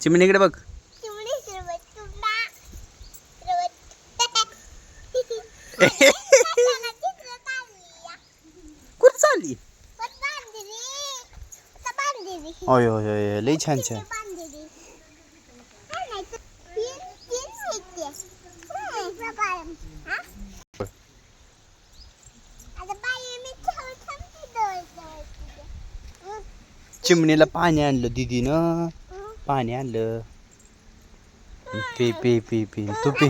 चिमणीकडे बघ. कुठं चालली? होय होय होय लई छान छान. चिमणीला पाणी आणलं दीदीनं. पाणी आणलं. पी पी पी पी तू पी.